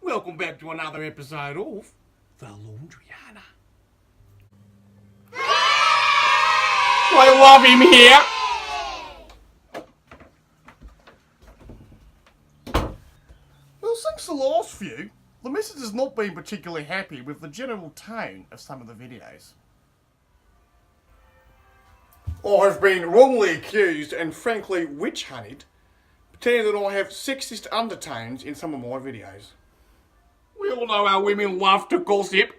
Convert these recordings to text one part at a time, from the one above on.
Welcome back to another episode of The Laundryana. I love him here. Well, since the last few, the missus has not been particularly happy with the general tone of some of the videos. I have been wrongly accused and frankly witch-hunted, pretending that I have sexist undertones in some of my videos. We all know how women love to gossip.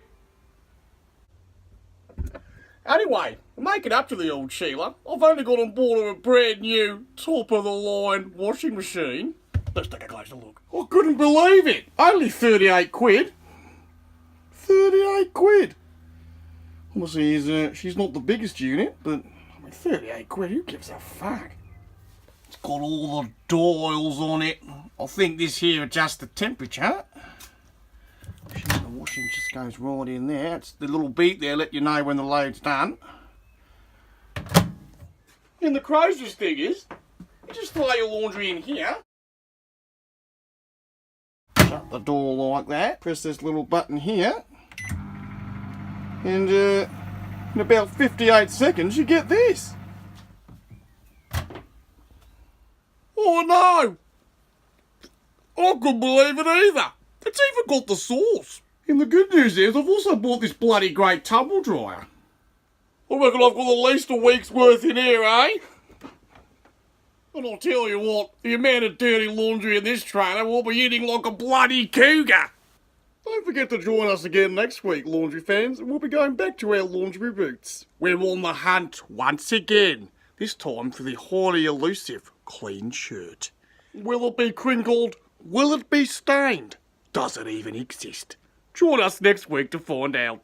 Anyway, to make it up to the old Sheila, I've only got on board a brand new, top-of-the-line washing machine. Let's take a closer look. I couldn't believe it. Only 38 quid. 38 quid. Obviously, she's not the biggest unit, but I mean, 38 quid, who gives a fuck? It's got all the dials on it. I think this here adjusts the temperature. The washing just goes right in there. It's the little beep there, let you know when the load's done. And the craziest thing is, you just throw your laundry in here. Shut the door like that. Press this little button here. And in about 58 seconds you get this. Oh no! I couldn't believe it either. It's even got the sauce. And the good news is I've also bought this bloody great tumble dryer. I reckon I've got at least a week's worth in here, eh? And I'll tell you what, the amount of dirty laundry in this trailer will be eating like a bloody cougar. Don't forget to join us again next week, laundry fans, and we'll be going back to our laundry roots. We're on the hunt once again, this time for the highly elusive clean shirt. Will it be crinkled? Will it be stained? Does it even exist? Join us next week to find out.